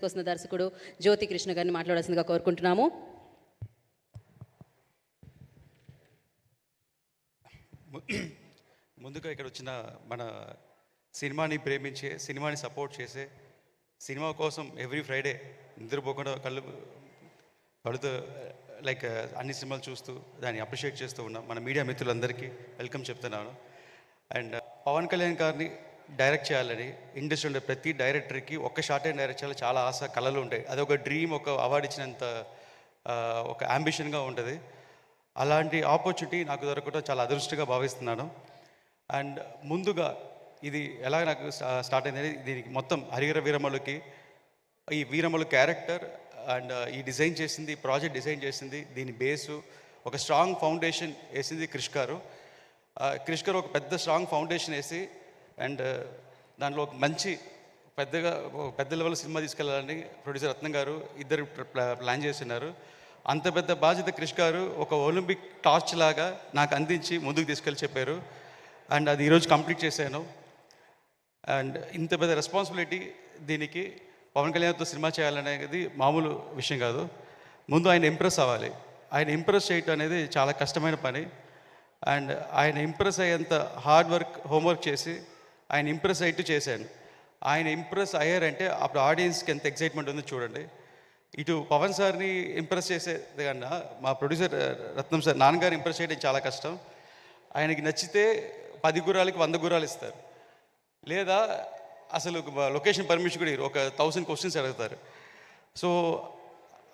తీసుకొస్తున్న దర్శకుడు జ్యోతి కృష్ణ గారిని మాట్లాడాల్సిందిగా కోరుకుంటున్నాము. ముందుగా ఇక్కడ వచ్చిన మన సినిమాని ప్రేమించే, సినిమాని సపోర్ట్ చేసే, సినిమా కోసం ఎవ్రీ ఫ్రైడే నిద్రపోకుండా కళ్ళుతో లైక్ అన్ని సినిమాలు చూస్తూ దాన్ని అప్రిషియేట్ చేస్తూ ఉన్నాం మన మీడియా మిత్రులందరికీ వెల్కమ్ చెప్తున్నాను. అండ్ పవన్ కళ్యాణ్ గారిని డైరెక్ట్ చేయాలని ఇండస్ట్రీ ఉండే ప్రతి డైరెక్టర్కి ఒక్క షార్ట్ అండ్ డైరెక్ట్ చేయాలి చాలా ఆశ, కళలు ఉంటాయి. అదొక డ్రీమ్, ఒక అవార్డు ఇచ్చినంత ఒక అంబిషన్గా ఉంటుంది. అలాంటి ఆపర్చునిటీ నాకు దొరకడం చాలా అదృష్టంగా భావిస్తున్నాను. అండ్ ముందుగా ఇది ఎలా నాకు స్టార్ట్ అయింది, దీనికి మొత్తం హరిహర వీరమలుకి ఈ వీరమలు క్యారెక్టర్ అండ్ ఈ డిజైన్ చేసింది, ప్రాజెక్ట్ డిజైన్ చేసింది, దీని బేసు ఒక స్ట్రాంగ్ ఫౌండేషన్ వేసింది క్రిష్ గారు. క్రిష్ గారు ఒక పెద్ద స్ట్రాంగ్ ఫౌండేషన్ వేసి అండ్ దాంట్లో ఒక మంచి పెద్ద లెవెల్ సినిమా తీసుకెళ్ళాలని ప్రొడ్యూసర్ రత్నం గారు ఇద్దరు ప్లాన్ చేస్తున్నారు. అంత పెద్ద బాధ్యత క్రిష్ గారు ఒక ఒలింపిక్ టార్చ్ లాగా నాకు అందించి ముందుకు తీసుకెళ్ళి చెప్పారు. అండ్ అది ఈరోజు కంప్లీట్ చేశాను. అండ్ ఇంత పెద్ద రెస్పాన్సిబిలిటీ దీనికి పవన్ కళ్యాణ్తో సినిమా చేయాలనేది మామూలు విషయం కాదు. ముందు ఆయన ఇంప్రెస్ అవ్వాలి. ఆయన ఇంప్రెస్ చేయటం అనేది చాలా కష్టమైన పని. అండ్ ఆయన ఇంప్రెస్ అయ్యేంత హార్డ్ వర్క్, హోంవర్క్ చేసి ఆయన ఇంప్రెస్ అయ్యేట్టు చేశాను. ఆయన ఇంప్రెస్ అయ్యారంటే అప్పుడు ఆడియన్స్కి ఎంత ఎక్సైట్మెంట్ ఉందో చూడండి. ఇటు పవన్ సార్ని ఇంప్రెస్ చేసేది కన్నా మా ప్రొడ్యూసర్ రత్నం సార్, నాన్నగారు ఇంప్రెస్ చేయడం చాలా కష్టం. ఆయనకి నచ్చితే 10 గుర్రాలకి 100 గుర్రాలు ఇస్తారు, లేదా అసలు లొకేషన్ పర్మిషన్ కూడా ఒక 1000 క్వశ్చన్స్ అడుగుతారు. సో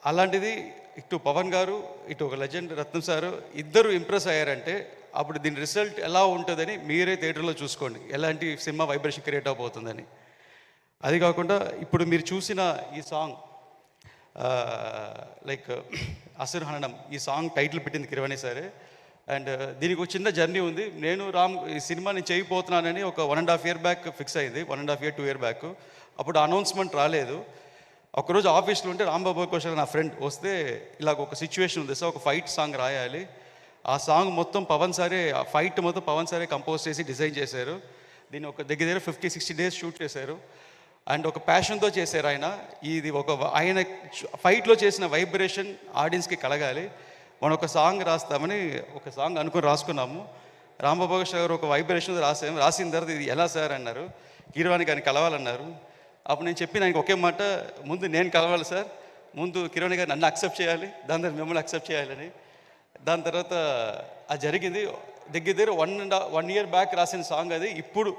అలాంటిది ఇటు పవన్ గారు, ఇటు ఒక లెజెండ్ రత్నం సారు ఇద్దరు ఇంప్రెస్ అయ్యారంటే అప్పుడు దీని రిజల్ట్ ఎలా ఉంటుందని మీరే థియేటర్లో చూసుకోండి, ఎలాంటి సినిమా వైబ్రేషన్ క్రియేట్ అవబోతుందని. అది కాకుండా ఇప్పుడు మీరు చూసిన ఈ సాంగ్ లైక్ అసుర్ హననం, ఈ సాంగ్ టైటిల్ పెట్టింది కిరవాణి సరే. అండ్ దీనికి ఒక చిన్న జర్నీ ఉంది. నేను ఈ సినిమా నేను చేయబోతున్నానని ఒక 1.5 year బ్యాక్ ఫిక్స్ అయింది. 1.5 year 2 year బ్యాక్. అప్పుడు అనౌన్స్మెంట్ రాలేదు. ఒకరోజు ఆఫీస్లో ఉంటే రాంబాబు కోశల్ నా ఫ్రెండ్ వస్తే ఇలాగ ఒక సిచ్యువేషన్ ఉంది సార్, ఒక ఫైట్ సాంగ్ రాయాలి. ఆ సాంగ్ మొత్తం పవన్ సారే, ఆ ఫైట్ మొత్తం పవన్ సారే కంపోజ్ చేసి డిజైన్ చేశారు. దీన్ని ఒక దగ్గర 50-60 days షూట్ చేశారు. అండ్ ఒక ప్యాషన్తో చేశారు ఆయన. ఇది ఆయన ఫైట్లో చేసిన వైబ్రేషన్ ఆడియన్స్కి కలగాలి. మనం ఒక సాంగ్ రాస్తామని ఒక సాంగ్ అనుకుని రాసుకున్నాము. రాంబాబు గారు ఒక వైబ్రేషన్ రాసిన తర్వాత ఇది ఎలా సార్ అన్నారు. కిరవాణి గారిని కలవాలన్నారు. అప్పుడు నేను చెప్పిన ఆయనకి ఒకే మాట, ముందు నేను కలవాలి సార్, ముందు కిరవాణి గారు నన్ను అక్సెప్ట్ చేయాలి, దాని తర్వాత మిమ్మల్ని అక్సెప్ట్ చేయాలని. దాని తర్వాత అది జరిగింది. దగ్గర 1 year బ్యాక్ రాసిన సాంగ్ అది. ఇప్పుడు